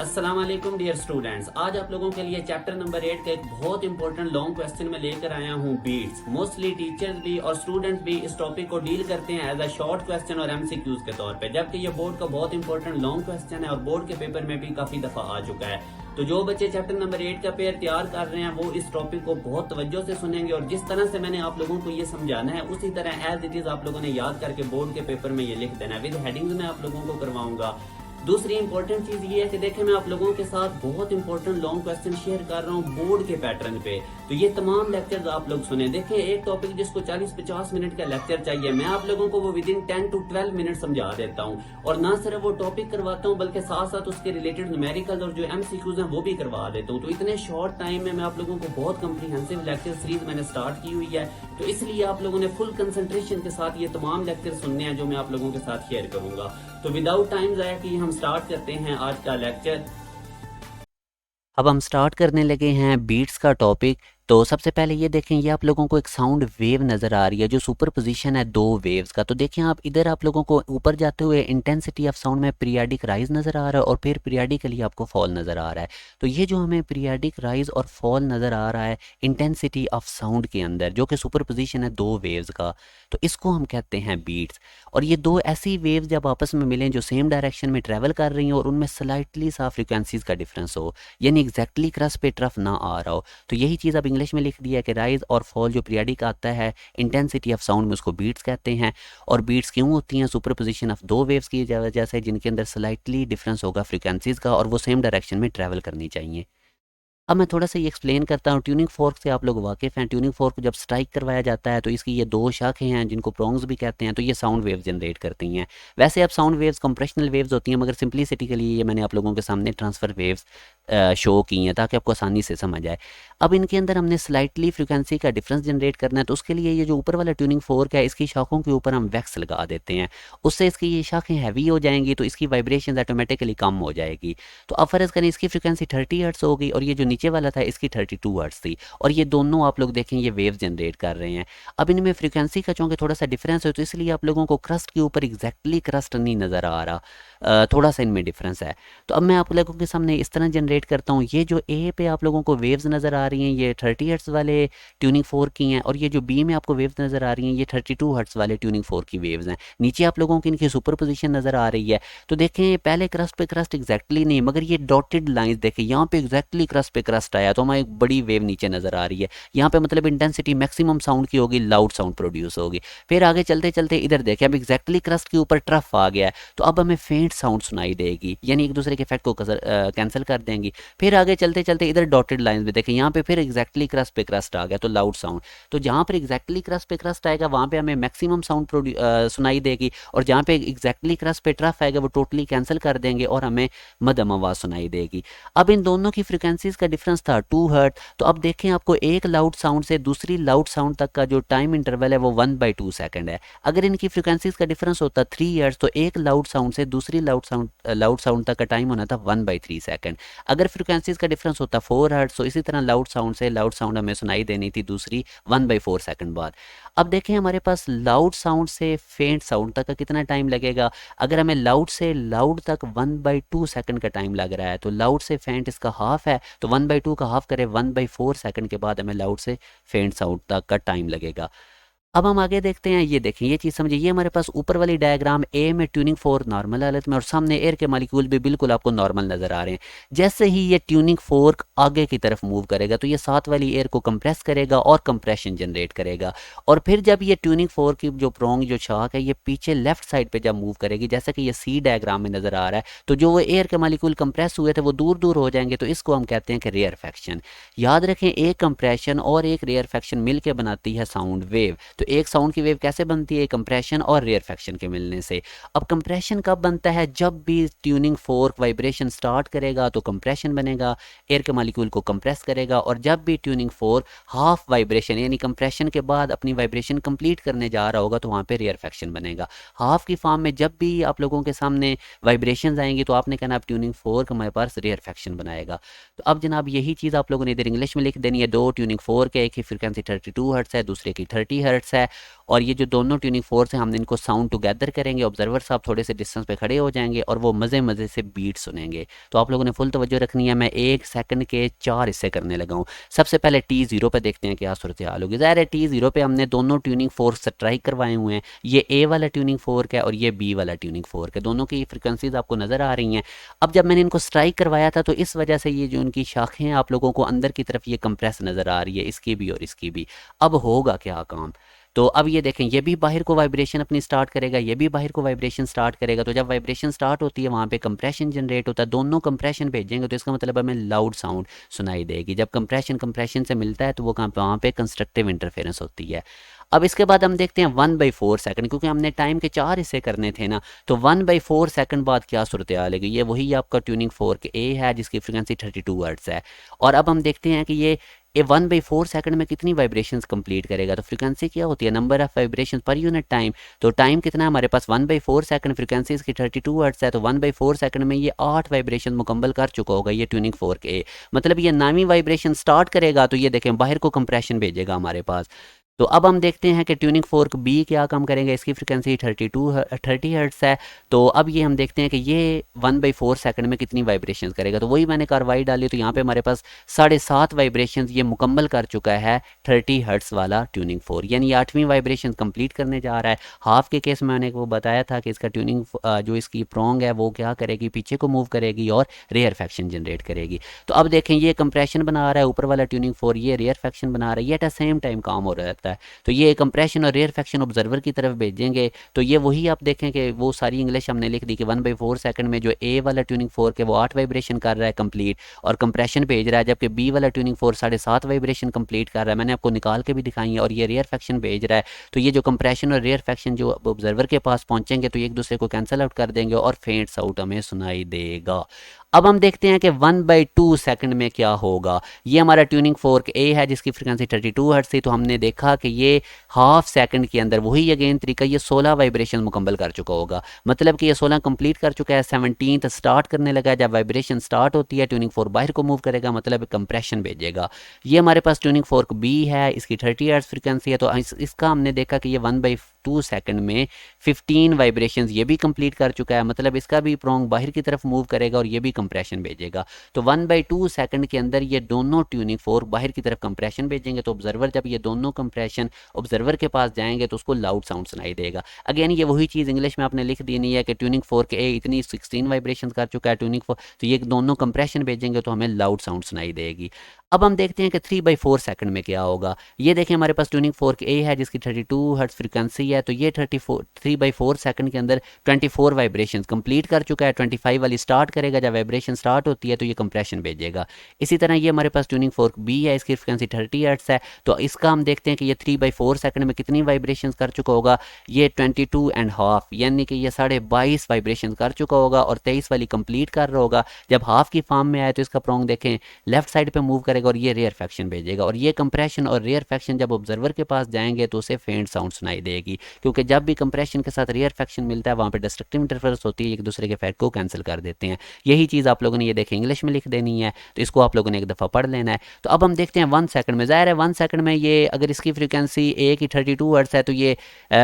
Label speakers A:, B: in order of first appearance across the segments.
A: अस्सलाम वालेकुम dear students. आज आप लोगों के लिए चैप्टर नंबर 8 का एक बहुत इंपॉर्टेंट लॉन्ग क्वेश्चन में लेकर आया हूँ बीट्स। मोस्टली टीचर्स भी और स्टूडेंट्स भी इस टॉपिक को डील करते हैं एज अ शॉर्ट क्वेश्चन और एमसीक्यूज के तौर पे, जबकि ये बोर्ड का बहुत इंपॉर्टेंट लॉन्ग क्वेश्चन है और बोर्ड के पेपर में भी काफी दफा आ चुका है। तो जो बच्चे चैप्टर नंबर 8 का पेयर तैयार कर रहे हैं वो इस टॉपिक को बहुत तवज्जो से सुनेंगे और जिस तरह से मैंने आप लोगों को ये समझाना है उसी तरह एज इट इज आप लोगों ने याद करके बोर्ड के पेपर में ये लिख देना है। विद हेडिंग्स में आप लोगों को करवाऊंगा। दूसरी इंपॉर्टेंट चीज ये है कि देखिए मैं आप लोगों के साथ बहुत इंपॉर्टेंट लॉन्ग क्वेश्चन शेयर कर रहा हूँ बोर्ड के पैटर्न पे। तो ये तमाम लेक्चर्स आप लोग सुने। देखिए एक टॉपिक जिसको 40-50 मिनट का लेक्चर चाहिए, मैं आप लोगों को वो विद इन 10 to 12 मिनट समझा देता हूँ। और ना सिर्फ वो टॉपिक करवाता हूँ बल्कि साथ साथ उसके रिलेटेड न्यूमेरिकल्स और जो एमसीक्यूज हैं वो भी करवा देता हूँ। तो इतने शॉर्ट टाइम में मैं आप लोगों को बहुत कम्प्रीहेंसिव लेक्चर सीरीज मैंने स्टार्ट की हुई है। तो इसलिए आप लोगों ने फुल कंसंट्रेशन के साथ ये तमाम लेक्चर सुनने हैं जो मैं आप लोगों के साथ शेयर करूंगा। तो विदाउट टाइम जाया कि हम स्टार्ट करते हैं आज का लेक्चर।
B: अब हम स्टार्ट करने लगे हैं बीट्स का टॉपिक। तो सबसे पहले ये देखें, ये आप लोगों को एक साउंड वेव नज़र आ रही है जो सुपर पोजीशन है दो वेव्स का। तो देखें आप इधर आप लोगों को ऊपर जाते हुए इंटेंसिटी ऑफ साउंड में पीरियाडिक राइज नज़र आ रहा है और फिर पीरियाडिकली आपको फॉल नज़र आ रहा है। तो ये जो हमें पीरियाडिक राइज और फॉल नज़र आ रहा है इंटेंसिटी ऑफ साउंड के अंदर जो कि सुपर पोजीशन है दो वेव्स का, तो इसको हम कहते हैं बीट्स। और ये दो ऐसी वेव्स जब आपस में मिलें जो सेम डायरेक्शन में ट्रैवल कर रही हैं और उनमें स्लाइटली सा फ्रिक्वेंसीज का डिफरेंस हो, यानी एग्जैक्टली क्रस्ट पे ट्रफ ना आ रहा हो, तो यही चीज़ अब इंग्लिश में लिख दिया कि राइज और फॉल जो पीरियडिक आता है इंटेंसिटी ऑफ साउंड में उसको बीट्स कहते हैं। और बीट्स क्यों होती हैं? सुपरपोजिशन ऑफ दो वेव्स की वजह से जिनके अंदर स्लाइटली डिफरेंस होगा फ्रिक्वेंसीज का और वो सेम डायरेक्शन में ट्रैवल करनी चाहिए। अब मैं थोड़ा सा ये एक्सप्लेन करता हूँ। ट्यूनिंग फोर्क से आप लोग वाकिफ़ हैं। ट्यूनिंग फोर्क को जब स्ट्राइक करवाया जाता है तो इसकी ये दो शाखें हैं जिनको प्रोंग्स भी कहते हैं, तो ये साउंड वेव्स जनरेट करती हैं। वैसे अब साउंड वेव्स कंप्रेशनल वेव्स होती हैं, मगर सिंपलिसिटी के लिए ये मैंने आप लोगों के सामने ट्रांसफ़र वेव्स शो की हैं ताकि आपको आसानी से समझ आए। अब इनके अंदर हमने स्लाइटली फ्रिक्वेंसी का डिफरेंस जनरेट करना है, तो उसके लिए ये जो ऊपर वाला ट्यूनिंग फोर्क है इसकी शाखों के ऊपर हम वैक्स लगा देते हैं। उससे इसकी ये शाखें हैवी हो जाएंगी तो इसकी वाइब्रेशन ऑटोमेटिकली कम हो जाएगी। तो अब फ़र्ज़ करें इसकी फ्रिक्वेंसी 30 हर्ट्ज़ होगी और ये जो नीचे वाला था इसकी 32 हर्ट्ज़ थी, और ये दोनों आप लोग देखें ये वेव जनरेट कर रहे हैं। अब इनमें फ्रिक्वेंसी का चूँकि थोड़ा सा डिफरेंस है तो इसलिए आप लोगों को क्रस्ट के ऊपर एग्जैक्टली क्रस्ट नहीं नज़र आ रहा, थोड़ा सा इनमें डिफरेंस है। तो अब मैं आप लोगों के सामने इस तरह जनरेट करता हूँ। ये जो ए पे आप लोगों को वेव्स नज़र आ रही हैं ये 30 हर्ट्ज़ वाले ट्यूनिंग फोर की हैं, और ये जो बी में आपको वेव्स नज़र आ रही हैं ये 32 हर्ट्ज़ वाले ट्यूनिंग फोर की वेव्स हैं। नीचे आप लोगों की इनकी सुपर पोजिशन नज़र आ रही है। तो देखें पहले क्रस्ट पे क्रस्ट एग्जैक्टली नहीं, मगर ये डॉटेड लाइंस देखें यहाँ पे एग्जैक्टली क्रस्ट पे क्रस्ट आया तो हमारी एक बड़ी वेव नीचे नज़र आ रही है। यहाँ पे मतलब इंटेंसिटी मैक्सिमम साउंड की होगी, लाउड साउंड प्रोड्यूस होगी। फिर आगे चलते चलते इधर देखें अब एग्जैक्टली क्रस्ट के ऊपर ट्रफ आ गया है तो अब हमें फेंट साउंड सुनाई देगी, यानी एक दूसरे के इफेक्ट को कैंसिल कर देंगी। फिर आगे चलते चलते इधर डॉटेड लाइंस भी देखें, यहाँ पे फिर एग्जैक्टली क्रस्ट पे क्रस्ट आ गया तो लाउड साउंड। तो जहाँ पर एग्जैक्टली क्रस्ट पे क्रस्ट आएगा वहाँ पे हमें मैक्सिमम साउंड सुनाई देगी, और जहाँ पे एग्जैक्टली क्रस्ट पे ट्रफ आएगा वो टोटली कैंसिल कर देंगे और हमें मध्यम आवाज़ सुनाई देगी। अब इन दोनों की फ्रिक्वेंसीज का डिफरेंस था 2 हर्ट्ज। तो अब देखें आपको एक लाउड साउंड से दूसरी लाउड साउंड तक का जो टाइम इंटरवल है वो 1/2 सेकंड है। अगर इनकी फ्रिक्वेंसीज का डिफरेंस होता 3 हर्ट्ज तो एक लाउड साउंड से दूसरी लाउड साउंड तक का टाइम होना था 1/3 सेकंड। अगर फ्रिक्वेंसीज का डिफरेंस होता 4 हर्ट्ज तो इसी तरह लाउड साउंड से लाउड साउंड हमें सुनाई देनी थी दूसरी 1/4 सेकंड बाद। अब देखें हमारे पास लाउड साउंड से फेंट साउंड तक का कितना टाइम लगेगा। अगर हमें लाउड से लाउड तक 1/2 सेकंड का टाइम लग रहा है तो लाउड से फेंट इसका हाफ है, तो 1/2 का हाफ करें 1/4 सेकंड के बाद हमें लाउड से फेंट साउंड तक का टाइम लगेगा। अब हम आगे देखते हैं। ये देखें ये चीज़ समझिए, ये हमारे पास ऊपर वाली डायग्राम ए में ट्यूनिंग फोर नॉर्मल हालत में और सामने एयर के मालिक्यूल भी बिल्कुल आपको नॉर्मल नज़र आ रहे हैं। जैसे ही ये ट्यूनिंग फोर्क आगे की तरफ मूव करेगा तो ये साथ वाली एयर को कंप्रेस करेगा और कंप्रेशन जनरेट करेगा, और फिर जब ये ट्यूनिंग फोर्क की जो प्रोंग जो शाख है ये पीछे लेफ्ट साइड पर जब मूव करेगी, जैसे कि ये सी डायग्राम में नज़र आ रहा है, तो जो वो एयर के मालिक्यूल कंप्रेस हुए थे वो दूर दूर हो जाएंगे, तो इसको हम कहते हैं कि रेयरफेक्शन। याद रखें एक कंप्रेशन और एक रेयरफेक्शन मिलकर बनाती है साउंड वेव। तो एक साउंड की वेव कैसे बनती है? कंप्रेशन और रेयरफेक्शन के मिलने से। अब कंप्रेशन कब बनता है? जब भी ट्यूनिंग फोर्क वाइब्रेशन स्टार्ट करेगा तो कंप्रेशन बनेगा, एयर के मॉलिक्यूल को कंप्रेस करेगा, और जब भी ट्यूनिंग फोर्क हाफ वाइब्रेशन यानी कंप्रेशन के बाद अपनी वाइब्रेशन कंप्लीट करने जा रहा होगा तो वहाँ पे रेयरफेक्शन बनेगा। हाफ की फॉर्म में जब भी आप लोगों के सामने वाइब्रेशन आएंगी तो आपने कहना अब ट्यूनिंग फोर्क हमारे पास रेयरफेक्शन बनाएगा। तो अब जनाब यही चीज़ आप लोगों ने इधर इंग्लिश में लिख देनी है। दो ट्यूनिंग फोर्क है, एक की फ्रिक्वेंसी 32 हर्ट्स है, दूसरे की 30 हर्ट्स है, और ये जो दोनों ट्यूनिंग फोर्स हैं हम इनको साउंड टुगेदर करेंगे। ऑब्जर्वर साहब थोड़े से डिस्टेंस पे खड़े हो जाएंगे और वो मज़े मज़े से बीट सुनेंगे। तो आप लोगों ने फुल तवज्जो रखनी है। मैं 1 सेकंड के 4 हिस्से करने लगा हूँ। सबसे पहले T0 पे देखते हैं क्या सूरत हाल होगी। ज़ाहिर है T0 पे हमने दोनों ट्यूनिंग फोर्क स्ट्राइक करवाए हुए हैं। ये A वाला ट्यूनिंग फोर्क है और ये B वाला ट्यूनिंग फोर्क है। दोनों की फ्रिक्वेंसीज आपको नज़र आ रही हैं। अब जब मैंने इनको स्ट्राइक करवाया था तो इस वजह से ये जो उनकी शाखें हैं आप लोगों को अंदर की तरफ ये कंप्रेस नज़र आ रही है, इसकी भी और इसकी भी। अब होगा क्या काम, तो अब ये देखें ये भी बाहर को वाइब्रेशन अपनी स्टार्ट करेगा, ये भी बाहर को वाइब्रेशन स्टार्ट करेगा। तो जब वाइब्रेशन स्टार्ट होती है वहाँ पे कंप्रेशन जनरेट होता है, दोनों कंप्रेशन भेजेंगे तो इसका मतलब हमें लाउड साउंड सुनाई देगी। जब कंप्रेशन से मिलता है तो वो वहाँ पे कंस्ट्रक्टिव इंटरफेरेंस होती है। अब इसके बाद हम देखते हैं 1/4 सेकंड, क्योंकि हमने टाइम के 4 हिस्से करने थे ना, तो 1/4 सेकंड बाद क्या सूरत हाल है। ये वही आपका ट्यूनिंग फोर्क A है जिसकी फ्रिक्वेंसी 32 हर्ट्ज है। और अब हम देखते हैं कि ये 1/4 सेकंड में कितनी वाइब्रेशंस कंप्लीट करेगा। तो फ्रिक्वेंसी क्या होती है, number of vibration per unit time. तो टाइम कितना है हमारे पास 1/4 सेकंड, फ्रिक्वेंसी इसकी 32 हर्ट्ज है। तो 1/4 सेकंड में ये 8 वाइब्रेशन मुकम्मल कर चुका होगा ये ट्यूनिंग फोर्क A। मतलब ये 9वीं वाइब्रेशन स्टार्ट करेगा तो ये देखें बाहर को कंप्रेशन भेजेगा हमारे पास। तो अब हम देखते हैं कि ट्यूनिंग फोर्क B क्या काम करेंगे। इसकी फ्रिक्वेंसी 30 हर्ट्ज है। तो अब ये हम देखते हैं कि ये 1/4 सेकंड में कितनी वाइब्रेशंस करेगा। तो वही मैंने कार्रवाई डाली, तो यहाँ पे हमारे पास 7.5 वाइब्रेशंस ये मुकम्मल कर चुका है 30 हर्ट्ज वाला ट्यूनिंग फोर्क, यानी 8वीं वाइब्रेशन कंप्लीट करने जा रहा है। हाफ के केस में मैंने वो बताया था कि इसका ट्यूनिंग जो इसकी प्रोंग है वो क्या करेगी, पीछे को मूव करेगी और रेयर फैक्शन जनरेट करेगी। तो अब देखें ये कंप्रेशन बना रहा है ऊपर वाला ट्यूनिंग फोर्क, ये रेयर फैक्शन बना रहा है, ये एट द सेम टाइम काम हो रहा है। तो ये कंप्रेशन और रेयर फैक्शन ऑब्जर्वर की तरफ भेजेंगे। तो ये वही आप देखें कि वो सारी इंग्लिश हमने लिख दी कि 1/4 सेकंड में जो A वाला ट्यूनिंग फोर्क है वो 8 वाइब्रेशन कर रहा है कंप्लीट और कंप्रेशन भेज रहा है, जबकि B वाला ट्यूनिंग फोर्क 7.5 वाइब्रेशन कंप्लीट कर रहा है। मैंने आपको निकाल के भी दिखाई है। और ये रेयर फैक्शन भेज रहा है। तो ये जो कंप्रेशन और रेयर फैक्शन जो ऑब्जर्वर के पास पहुंचेंगे तो एक दूसरे को कैंसिल आउट कर देंगे और फेंट साउट हमें सुनाई देगा। अब हम देखते हैं कि 1/2 सेकंड में क्या होगा। ये हमारा ट्यूनिंग फोर्क A है जिसकी फ्रिक्वेंसी 32 हर्ट्ज थी। तो हमने देखा कि ये हाफ सेकंड के अंदर वही अगेन तरीका, ये 16 वाइब्रेशन मुकम्मल कर चुका होगा। मतलब कि ये 16 कंप्लीट कर चुका है, 17th स्टार्ट करने लगा है। जब वाइब्रेशन स्टार्ट होती है ट्यूनिंग फोर्क बाहर को मूव करेगा, मतलब कंप्रेशन भेजेगा। ये हमारे पास ट्यूनिंग फोर्क B है, इसकी 30 हर्ट्ज फ्रिक्वेंसी है। तो इसका हमने देखा कि ये 1/2 सेकंड में 15 वाइब्रेशन ये भी कंप्लीट कर चुका है। मतलब इसका भी प्रोंग बाहर की तरफ मूव करेगा और ये भी कंप्रेशन भेजेगा। तो 1/2 सेकंड के अंदर ये दोनों ट्यूनिंग फोर्क बाहर की तरफ कंप्रेशन भेजेंगे। तो ऑब्जर्वर जब ये दोनों कंप्रेशन ऑब्जर्वर के पास जाएंगे तो उसको लाउड साउंड सुनाई देगा। अगेन ये वही चीज़ इंग्लिश में आपने लिख दी नहीं है कि ट्यूनिंग फोर्क A इतनी 16 वाइब्रेशन कर चुका है ट्यूनिंग फोर्क, तो ये दोनों कंप्रेशन भेजेंगे तो हमें लाउड साउंड सुनाई देगी। अब हम देखते हैं कि 3/4 सेकंड में क्या होगा। ये देखें हमारे पास ट्यूनिंग फोर्क A है जिसकी 32 हर्ट्ज फ्रिक्वेंसी है। तो ये 3/4 सेकंड के अंदर 24 वाइब्रेशन कंप्लीट कर चुका है। 25 वाली स्टार्ट करेगा, जब वाइब्रेशन स्टार्ट होती है तो ये कंप्रेशन भेजेगा। इसी तरह ये हमारे पास ट्यूनिंग फोर्क B है, इसकी फ्रिक्वेंसी 30 हर्ट्ज है। तो इसका हम देखते हैं कि ये 3/4 सेकंड में कितनी वाइब्रेशन कर चुका होगा। ये 22.5 यानी कि ये 22.5 वाइब्रेशन कर चुका होगा और 23 वाली कंप्लीट कर रहा होगा। जब हाफ की फॉर्म में आए तो इसका प्रोंग देखें लेफ्ट साइड पे मूव करेगा और ये रेयर फैक्शन भेजेगा। और ये कंप्रेशन और रेयर फैक्शन जब ऑब्जर्वर के पास जाएंगे तो उसे फेंट साउंड सुनाई देगी, क्योंकि जब भी कंप्रेशन के साथ रेयर फैक्शन मिलता है वहाँ पे डिस्ट्रक्टिव इंटरफेरेंस होती है, एक दूसरे के इफेक्ट को कैंसिल कर देते हैं। यही चीज़ आप लोगों ने ये देखें इंग्लिश में लिख देनी है, तो इसको आप लोगों ने एक दफ़ा पढ़ लेना है। तो अब हम देखते हैं 1 सेकंड में। ज़ाहिर है 1 सेकंड में ये अगर इसकी फ्रिक्वेंसी A की 32 हर्ट्ज है तो ये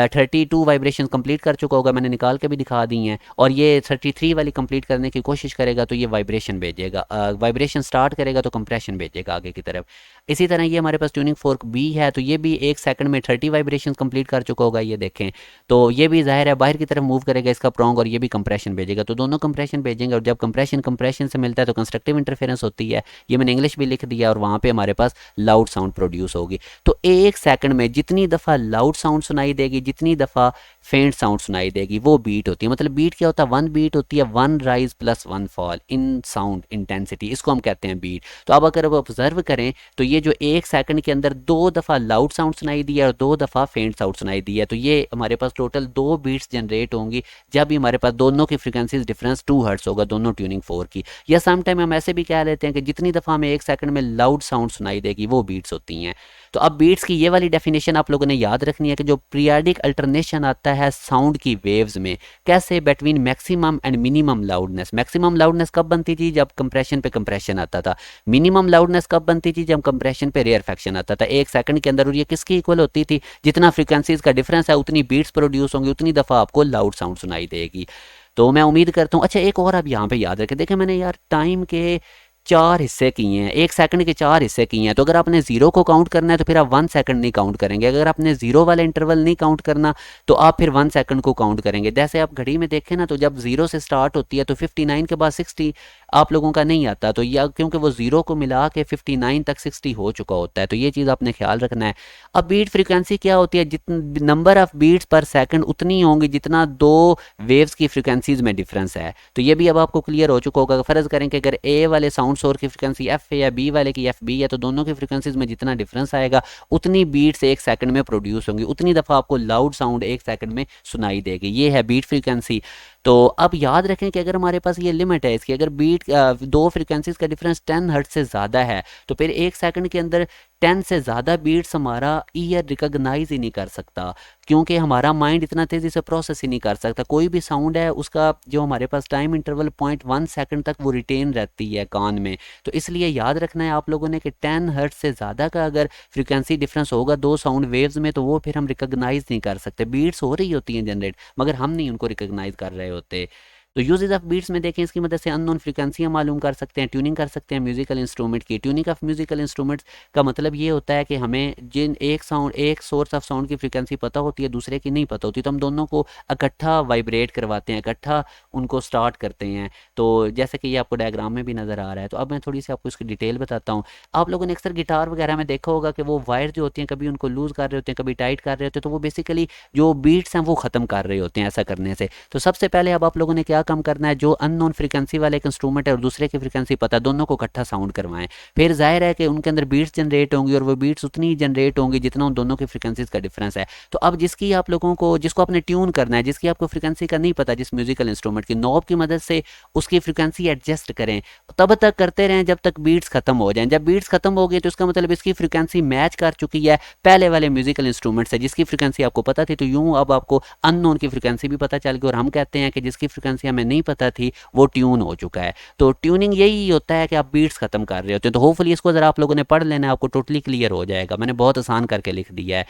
B: 32 वाइब्रेशन कंप्लीट कर चुका होगा, मैंने निकाल के भी दिखा दी हैं। और ये 33 वाली कंप्लीट करने की कोशिश करेगा तो ये वाइब्रेशन भेजेगा, वाइब्रेशन स्टार्ट करेगा तो कंप्रेशन भेजेगा आगे की तरफ। इसी तरह ये हमारे पास ट्यूनिंग फोर्क B है। तो ये भी 1 सेकंड में 30 वाइब्रेशन कंप्लीट कर चुका होगा, ये देखें। तो ये भी ज़ाहिर है बाहर की तरफ मूव करेगा इसका प्रोंग और ये भी कंप्रेशन भेजेगा। तो दोनों कंप्रेशन भेजेंगे और जब कंप्रेशन से मिलता है तो कंस्ट्रक्टिव इंटरफेरेंस होती है, ये मैंने इंग्लिश भी लिख दिया। और वहाँ पे हमारे पास लाउड साउंड प्रोड्यूस होगी। तो 1 सेकंड में जितनी दफ़ा लाउड साउंड सुनाई देगी, जितनी दफ़ा फेंट साउंड सुनाई देगी, वो बीट होती है। मतलब बीट क्या होता है, 1 बीट होती है 1 rise plus 1 fall in sound intensity, इसको हम कहते हैं बीट। तो अब अगर आप ऑब्जर्व करें तो ये जो 1 सेकंड के अंदर 2 दफ़ा लाउड साउंड सुनाई दी है और 2 दफ़ा फेंट साउंड सुनाई दी है। तो ये हमारे पास टोटल 2 बीट्स जनरेट होंगी जब भी हमारे पास दोनों की फ्रिक्वेंसीज डिफरेंस 2 हर्ट्ज होगा दोनों ट्यूनिंग फोर्क की। या सम टाइम हम ऐसे भी कह लेते हैं कि जितनी दफ़ा हमें 1 सेकंड में लाउड साउंड सुनाई देगी वो बीट्स होती हैं। तो अब बीट्स की ये वाली डेफिनेशन आप लोगों ने याद रखनी है कि जो पीरियाडिक अल्टरनेशन आता है साउंड की वेव्स में, कैसे between maximum and minimum loudness. Maximum loudness कब बनती थी, जब कंप्रेशन पे कंप्रेशन आता था। मिनिमम लाउडनेस स्ट्रेस कब बनती थी? जब कंप्रेशन पे रेयरफेक्शन आता था 1 सेकंड के अंदर, और ये किसकी इक्वल होती थी? जितना फ्रीक्वेंसीज का डिफरेंस है उतनी बीट्स प्रोड्यूस होंगी, उतनी दफ़ा आपको लाउड साउंड सुनाई देगी। तो मैं उम्मीद करता हूँ। अच्छा, एक और आप यहाँ पे याद रखें, देखें मैंने यार टाइम के 4 हिस्से किए हैं, 1 सेकंड के 4 हिस्से किए हैं। तो अगर आपने जीरो को काउंट करना है तो फिर आप 1 सेकंड नहीं काउंट करेंगे, अगर आपने जीरो वाला इंटरवल नहीं काउंट करना तो आप फिर 1 सेकंड को काउंट करेंगे। जैसे आप घड़ी में देखें ना, तो जब जीरो से स्टार्ट होती है तो 59 के बाद 60 आप लोगों का नहीं आता, तो या क्योंकि वो जीरो को मिला के 59 तक 60 हो चुका होता है, तो ये चीज़ आपने ख्याल रखना है। अब बीट फ्रीक्वेंसी क्या होती है? जितन नंबर ऑफ बीट्स पर सेकंड उतनी होंगी जितना दो वेव्स की फ्रीक्वेंसीज में डिफरेंस है। तो ये भी अब आपको क्लियर हो चुका होगा। फ़र्ज़ करें कि अगर ए वाले साउंड सोर्स की फ्रीक्वेंसी एफ है या बी वाले की एफ बी है, तो दोनों की फ्रीक्वेंसीज में जितना डिफरेंस आएगा उतनी बीट्स 1 सेकंड में प्रोड्यूस होंगी, उतनी दफ़ा आपको लाउड साउंड 1 सेकंड में सुनाई देगी। ये है बीट फ्रीक्वेंसी। तो अब याद रखें कि अगर हमारे पास ये लिमिट है इसकी, अगर बीट दो फ्रीक्वेंसीज का डिफरेंस 10 हर्ट्ज से ज़्यादा है तो फिर 1 सेकंड के अंदर 10 से ज़्यादा बीट्स हमारा ईयर रिकॉग्नाइज ही नहीं कर सकता, क्योंकि हमारा माइंड इतना तेज़ी से प्रोसेस ही नहीं कर सकता। कोई भी साउंड है उसका जो हमारे पास टाइम इंटरवल 0.1 सेकंड तक वो रिटेन रहती है कान में। तो इसलिए याद रखना है आप लोगों ने कि 10 हर्ट्ज से ज़्यादा का अगर फ्रीक्वेंसी डिफरेंस होगा दो साउंड वेव्स में, तो वो फिर हम रिकॉग्नाइज नहीं कर सकते। बीट्स हो रही होती हैं जनरेट, मगर हम नहीं उनको रिकॉग्नाइज कर रहे होते। तो यूजेज ऑफ बीट्स में देखें, इसकी मदद से अननोन फ्रीक्वेंसियाँ मालूम कर सकते हैं, ट्यूनिंग कर सकते हैं म्यूजिकल इंस्ट्रूमेंट की। ट्यूनिंग ऑफ म्यूजिकल इंस्ट्रूमेंट्स का मतलब ये होता है कि हमें जिन एक सोर्स ऑफ साउंड की फ्रीक्वेंसी पता होती है दूसरे की नहीं पता होती, तो हम दोनों को इकट्ठा वाइब्रेट करवाते हैं, इकट्ठा उनको स्टार्ट करते हैं। तो जैसे कि ये आपको डायग्राम में भी नज़र आ रहा है। तो अब मैं थोड़ी सी आपको इसकी डिटेल बताता हूँ। आप लोगों ने अक्सर गिटार वगैरह में देखा होगा कि वो वायर जो होती हैं कभी उनको लूज़ कर रहे होते हैं, कभी टाइट कर रहे होते हैं, तो वो बेसिकली जो बीट्स हैं वो ख़त्म कर रहे होते हैं ऐसा करने से। तो सबसे पहले अब आप लोगों ने क्या काम करना है, जो अननोन फ्रीक्वेंसी वाले एक इंस्ट्रूमेंट है और दूसरे की फ्रीक्वेंसी पता, दोनों को इकट्ठा साउंड करवाएं। फिर जाहिर है कि उनके अंदर बीट्स जनरेट होंगी और वो बीट्स उतनी ही जनरेट होंगी जितना उन दोनों की फ्रीक्वेंसीज का डिफरेंस है। तो अब जिसकी आप लोगों को, जिसको आपने ट्यून करना है, जिसकी आपको फ्रीक्वेंसी का नहीं पता, जिस म्यूजिकल इंस्ट्रूमेंट की नॉब की मदद से उसकी फ्रीक्वेंसी एडजस्ट करें, तब तक करते रहें जब तक बीट्स खत्म हो जाएं। जब बीट्स खत्म हो गई तो इसका मतलब इसकी फ्रीक्वेंसी मैच कर चुकी है पहले वाले म्यूजिकल इंस्ट्रूमेंट से जिसकी फ्रीक्वेंसी आपको पता थी। तो यूं अब आपको अननोन की फ्रीक्वेंसी भी पता चल गई, और हम कहते हैं कि जिसकी फ्रीक्वेंसी हमें नहीं पता थी वो ट्यून हो चुका है। तो ट्यूनिंग यही होता है कि आप बीट्स खत्म कर रहे होते हैं। तो होपफुली इसको जरा आप लोगों ने पढ़ लेना है, आपको टोटली क्लियर हो जाएगा। मैंने बहुत आसान करके लिख दिया है।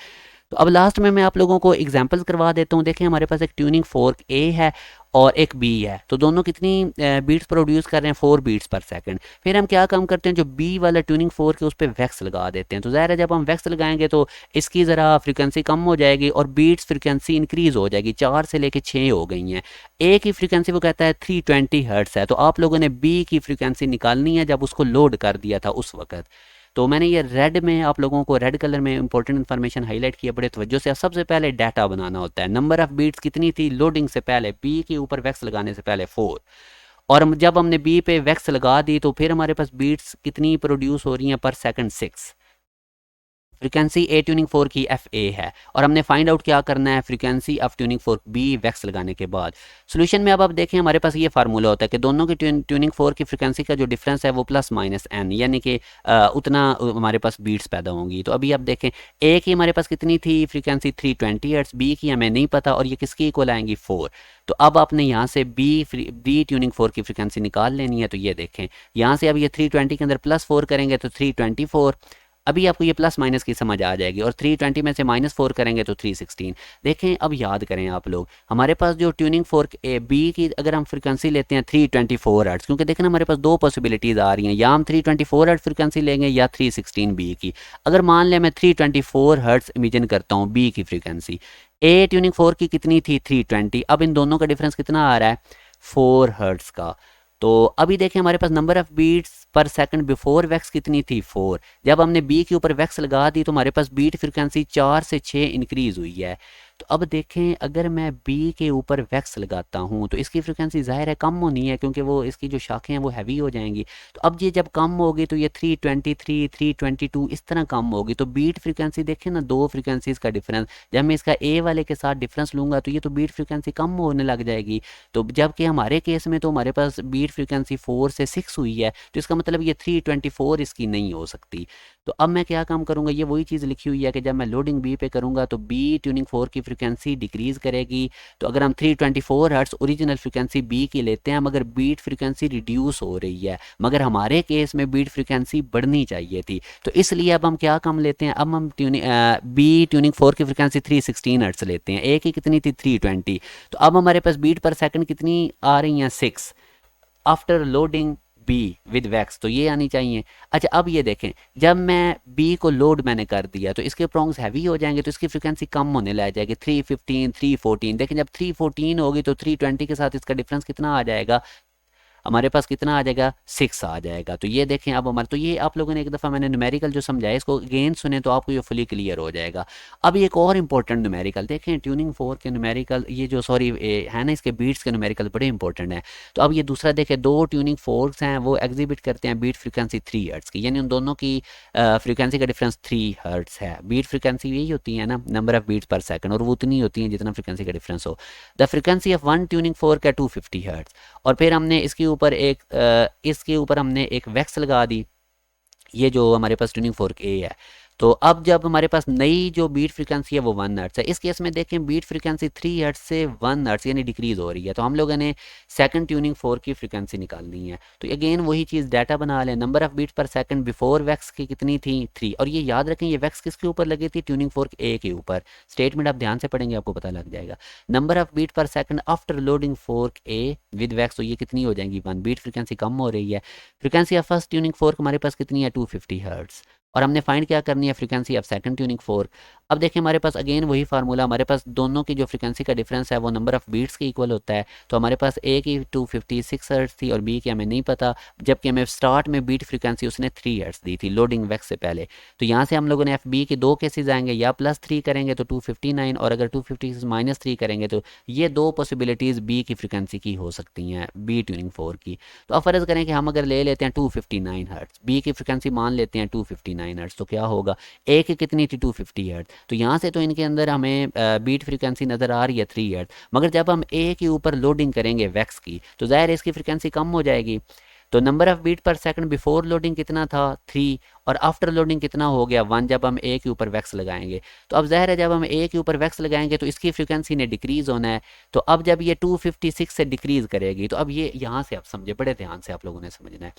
B: तो अब लास्ट में मैं आप लोगों को एग्जांपल्स करवा देता हूँ। देखें हमारे पास एक ट्यूनिंग फोर्क ए है और एक बी है, तो दोनों कितनी बीट्स प्रोड्यूस कर रहे हैं? 4 बीट्स पर सेकंड। फिर हम क्या काम करते हैं, जो बी वाला ट्यूनिंग फोर्क है उस पर वैक्स लगा देते हैं। तो ज़ाहिर है जब हम वैक्स लगाएंगे तो इसकी ज़रा फ्रीक्वेंसी कम हो जाएगी और बीट्स फ्रीक्वेंसी इंक्रीज़ हो जाएगी, 4 से लेके 6 हो गई हैं। ए की फ्रीक्वेंसी वो कहता है 320 हर्ट्स है, तो आप लोगों ने बी की फ्रीक्वेंसी निकालनी है जब उसको लोड कर दिया था उस वक्त। तो मैंने ये रेड में आप लोगों को रेड कलर में इंपॉर्टेंट इन्फॉर्मेशन हाईलाइट किया बड़े तवज्जो से। सबसे पहले डाटा बनाना होता है, नंबर ऑफ बीट्स कितनी थी लोडिंग से पहले, बी के ऊपर वैक्स लगाने से पहले 4, और जब हमने बी पे वैक्स लगा दी तो फिर हमारे पास बीट्स कितनी प्रोड्यूस हो रही हैं पर सेकंड? 6। फ्रीक्वेंसी ए ट्यूनिंग फोर्क की एफ ए है, और हमने फाइंड आउट क्या करना है, frequency of tuning fork B wax लगाने के बाद। सोल्यूशन में अब आप देखें हमारे पास ये फार्मूला होता है कि दोनों की ट्यूनिंग फोर्क की फ्रीक्वेंसी का जो डिफरेंस है वो प्लस माइनस एन, यानी कि उतना हमारे पास बीट्स पैदा होंगी। तो अभी आप देखें ए की हमारे पास कितनी थी फ्रीक्वेंसी 320 हर्ट्ज, बी की हमें नहीं पता, और ये किसकी इक्वल आएंगी 4। तो अब आपने यहाँ से बी ट्यूनिंग फोर्क की फ्रीक्वेंसी निकाल लेनी है। तो ये देखें यहाँ से अब ये 320 के अंदर +4 करेंगे तो 324, अभी आपको ये प्लस माइनस की समझ आ जाएगी, और 320 में से -4 करेंगे तो 316। देखें अब याद करें आप लोग, हमारे पास जो ट्यूनिंग फोर्क ए बी की अगर हम फ्रीक्वेंसी लेते हैं 324 हर्ट्ज, क्योंकि देखें हमारे पास दो पॉसिबिलिटीज़ आ रही हैं, या हम 324 हर्ट्ज फ्रीक्वेंसी लेंगे या 316 बी की। अगर मान लें मैं 324 हर्ट्ज इमेजिन करता हूँ बी की फ्रीक्वेंसी, ए ट्यूनिंग फोर्क की कितनी थी 320, अब इन दोनों का डिफरेंस कितना आ रहा है 4 हर्ट्ज का। तो अभी देखें हमारे पास नंबर ऑफ बीट्स पर सेकंड बिफोर वैक्स कितनी थी 4, जब हमने बी के ऊपर वैक्स लगा दी तो हमारे पास बीट फ्रीक्वेंसी 4 से 6 इंक्रीज हुई है। तो अब देखें अगर मैं बी के ऊपर वैक्स लगाता हूँ तो इसकी फ्रीक्वेंसी ज़ाहिर है कम होनी है, क्योंकि वो इसकी जो शाखें हैं वो हैवी हो जाएंगी। तो अब ये जब कम होगी तो ये 323 322 इस तरह कम होगी। तो बीट फ्रीक्वेंसी देखें ना, दो फ्रीक्वेंसीज का डिफरेंस, जब मैं इसका ए वाले के साथ डिफरेंस लूँगा तो ये तो बीट फ्रीक्वेंसी कम होने लग जाएगी। तो जबकि हमारे केस में तो हमारे पास बीट फ्रीक्वेंसी 4 से 6 हुई है, तो इसका मतलब ये 324 इसकी नहीं हो सकती। तो अब मैं क्या काम करूँगा, ये वही चीज़ लिखी हुई है कि जब मैं लोडिंग बी पे करूँगा तो बी ट्यूनिंग फोर की फ्रिक्वेंसी डिक्रीज़ करेगी। तो अगर हम 324 हर्ट्ज़ ओरिजिनल फ्रिक्वेंसी बी की लेते हैं मगर बीट फ्रिक्वेंसी रिड्यूस हो रही है, मगर हमारे केस में बीट फ्रिक्वेंसी बढ़नी चाहिए थी। तो इसलिए अब हम क्या काम लेते हैं, अब हम बी ट्यूनिंग फोर की फ्रिक्वेंसी 316 हर्ट्ज़ लेते हैं। ए की कितनी थी 320। तो अब हमारे पास बीट पर सेकंड कितनी आ रही हैं 6 after loading be with wax, तो ये आनी चाहिए। अच्छा अब ये देखें, जब मैं बी को लोड मैंने कर दिया तो इसके प्रोंग्स हैवी हो जाएंगे तो इसकी फ्रिक्वेंसी कम होने लग जाएगी 315 314। देखें जब 314 होगी तो 320 के साथ इसका डिफरेंस कितना आ जाएगा, हमारे पास कितना आ जाएगा 6 आ जाएगा। तो ये देखें अब हमारे, तो ये आप लोगों ने एक दफ़ा मैंने न्यूमेरिकल जो समझाया इसको अगेन सुने तो आपको ये फुली क्लियर हो जाएगा। अब एक और इंपॉर्टेंट न्यूमेरिकल देखें, ट्यूनिंग फोर के न्यूमेरिकल, ये जो सॉरी है ना इसके बीट्स के न्यूमेरिकल बड़े इंपॉर्टेंट हैं। तो अब ये दूसरा देखें, दो ट्यूनिंग फोर्स हैं वो एग्जिबिट करते हैं बीट फ्रिक्वेंसी 3 हर्ट्ज़ की, यानी उन दोनों की फ्रिक्वेंसी का डिफरेंस 3 हर्ट्ज़ है। बीट फ्रिक्वेंसी यही होती है ना, नंबर ऑफ बीट्स पर सेकंड, और वो उतनी होती है जितना फ्रिक्वेंसी का डिफरेंस हो। The frequency of one tuning fork का 250 हर्ट्ज़। और फिर हमने इसके ऊपर हमने एक वैक्स लगा दी, ये जो हमारे पास ट्यूनिंग फोर्क ए है। तो अब जब हमारे पास नई जो बीट फ्रिक्वेंसी है वो 1 हर्ट्ज़ है, इस केस में देखें बीट फ्रिक्वेंसी 3 हर्ट्ज़ से 1 हर्ट्ज़ यानी डिक्रीज़ हो रही है। तो हम लोगों ने सेकंड ट्यूनिंग फोर की फ्रिक्वेंसी निकालनी है। तो अगेन वही चीज़ डाटा बना लें, नंबर ऑफ बीट पर सेकंड बिफोर वैक्स की कितनी थी 3। और ये याद रखें ये वैक्स किसके ऊपर लगी थी, ट्यूनिंग फोर्क ए के ऊपर। स्टेटमेंट आप ध्यान से पढ़ेंगे आपको पता लग जाएगा। नंबर ऑफ बीट पर second after loading fork A with wax, तो ये कितनी हो जाएंगी 1, बीट फ्रिक्वेंसी कम हो रही है। Frequency of first tuning fork हमारे पास कितनी है 250 हर्ट्ज़। और हमने फाइंड क्या करनी है, frequency of second tuning fork. अब देखें हमारे पास अगेन वही फार्मूला, हमारे पास दोनों की जो फ्रिक्वेंसी का डिफरेंस है वो नंबर ऑफ बीट्स के इक्वल होता है। तो हमारे पास ए की 256 हर्ट्ज़ थी और बी की हमें नहीं पता, जबकि हमें स्टार्ट में बीट फ्रिक्वेंसी उसने 3 हर्ट्ज़ दी थी लोडिंग वैक्स से पहले। तो यहाँ से हम लोगों ने एफ बी के दो केसेज आएंगे, या +3 करेंगे तो 259, और अगर 256 -3 करेंगे तो ये दो पॉसिबिलिटीज़ बी की फ्रिक्वेंसी की हो सकती हैं, बी ट्यूनिंग फोर की। तो अब फ़र्ज़ करें कि हम अगर ले लेते हैं 259 हर्ट्ज़, बी की फ्रिक्वेंसी मान लेते हैं 259 हर्ट्ज़, तो क्या होगा, ए की कितनी थी 250 हर्ट्ज़। तो यहाँ से तो इनके अंदर हमें बीट फ्रिक्वेंसी नज़र आ रही है 3 हर्ट्ज़, मगर जब हम ए के ऊपर लोडिंग करेंगे वैक्स की तो ज़ाहिर है इसकी फ्रिक्वेंसी कम हो जाएगी। तो नंबर ऑफ बीट पर सेकंड बिफोर लोडिंग कितना था 3, और आफ्टर लोडिंग कितना हो गया 1 जब हम ए के ऊपर वैक्स लगाएंगे। तो अब ज़ाहिर है जब हम ए के ऊपर वैक्स लगाएंगे तो इसकी फ्रिक्वेंसी ने डिक्रीज़ होना है। तो अब जब ये 256 से डिक्रीज़ करेगी, तो अब ये यहाँ से आप समझे, बड़े ध्यान से आप लोगों ने समझना है।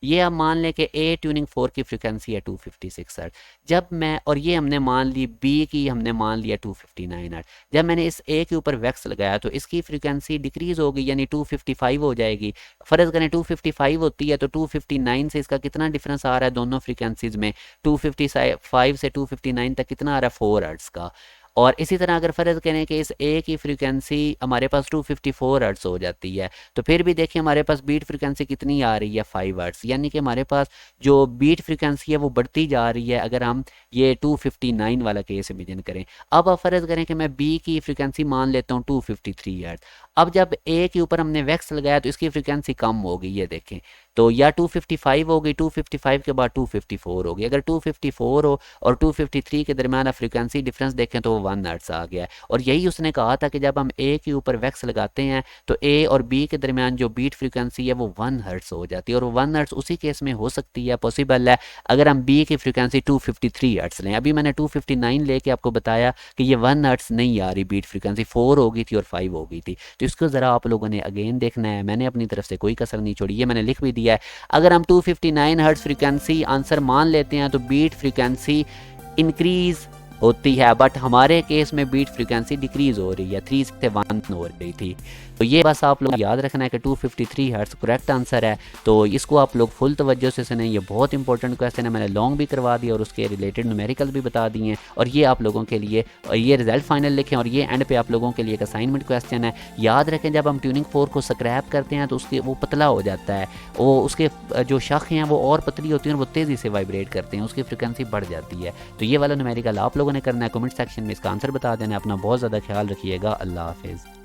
B: ये अब मान लें कि ए ट्यूनिंग फोर की फ्रिक्वेंसी है 256 हर्ट्ज़, जब मैं, और ये हमने मान ली बी की हमने मान लिया 259 हर्ट्ज़। जब मैंने इस ए के ऊपर वैक्स लगाया तो इसकी फ्रिक्वेंसी डिक्रीज़ होगी, यानी 255 हो जाएगी। फ़र्ज़ करें 255 होती है तो 259 से इसका कितना डिफरेंस आ रहा है दोनों फ्रिक्वेंसीज़ में, 255 से 259 तक कितना आ रहा है 4 हर्ट्ज़ का। और इसी तरह अगर फ़र्ज़ करें कि इस ए की फ्रिक्वेंसी हमारे पास 254 हर्ट्ज़ हो जाती है, तो फिर भी देखिए हमारे पास बीट फ्रिक्वेंसी कितनी आ रही है 5 हर्ट्ज़, यानी कि हमारे पास जो बीट फ्रिक्वेंसी है वो बढ़ती जा रही है अगर हम ये 259 वाला केस इमेजिन करें। अब आप फ़र्ज़ करें कि मैं बी की फ्रिक्वेंसी मान लेता हूँ 253 हर्ट्ज़। अब जब ए के ऊपर हमने वैक्स लगाया तो इसकी फ्रिक्वेंसी कम हो गई, ये देखें, तो या 255 हो गई, 255 के बाद 254 हो गई। अगर 254 हो और 253 के दरमियान आप फ्रिक्वेंसी डिफरेंस देखें तो वो 1 हर्ट्ज़ आ गया है। और यही उसने कहा था कि जब हम ए के ऊपर वैक्स लगाते हैं तो ए और बी के दरमियान जो बीट फ्रिक्वेंसी है वो 1 हर्ट्ज़ हो जाती है, और वो 1 हर्ट्ज़ उसी केस में हो सकती है, पॉसिबल है, अगर हम बी की फ्रिक्वेंसी 253 हर्ट्ज़ लें। अभी मैंने 259 लेके आपको बताया कि ये 1 हर्ट्ज़ नहीं आ रही बीट फ्रिक्वेंसी, 4 हो गई थी और 5 हो गई थी। तो इसको ज़रा आप लोगों ने अगेन देखना है, मैंने अपनी तरफ से कोई कसर नहीं छोड़ी, ये मैंने लिख भी दिया है। अगर हम 259 हर्ट्ज़ फ्रिक्वेंसी आंसर मान लेते हैं तो बीट फ्रिक्वेंसी इंक्रीज़ होती है, बट हमारे केस में बीट फ्रिक्वेंसी डिक्रीज़ हो रही है, 3 से 1 हो रही थी। तो ये बस आप लोग याद रखना है कि 253 हर्ट्ज़ करेक्ट आंसर है। तो इसको आप लोग फुल तवज्जो से सुनें, ये बहुत इंपॉर्टेंट क्वेश्चन है, मैंने लॉन्ग भी करवा दिया और उसके रिलेटेड न्यूमेरिकल भी बता दिए हैं। और ये आप लोगों के लिए, और ये रिजल्ट फाइनल लिखें, और ये एंड पे आप लोगों के लिए एक असाइनमेंट क्वेश्चन है। याद रखें जब हम ट्यूनिंग फोर को स्क्रैप करते हैं तो उसके वो पतला हो जाता है, वो उसके जो शाखें हैं वो और पतली होती हैं और वो तेज़ी से वाइब्रेट करते हैं, उसकी फ्रिक्वेंसी बढ़ जाती है। तो ये वाला न्यूमेरिकल आप लोगों ने करना है, कमेंट सेक्शन में इसका आंसर बता देना। अपना बहुत ज़्यादा ख्याल रखिएगा। अल्लाह हाफिज़।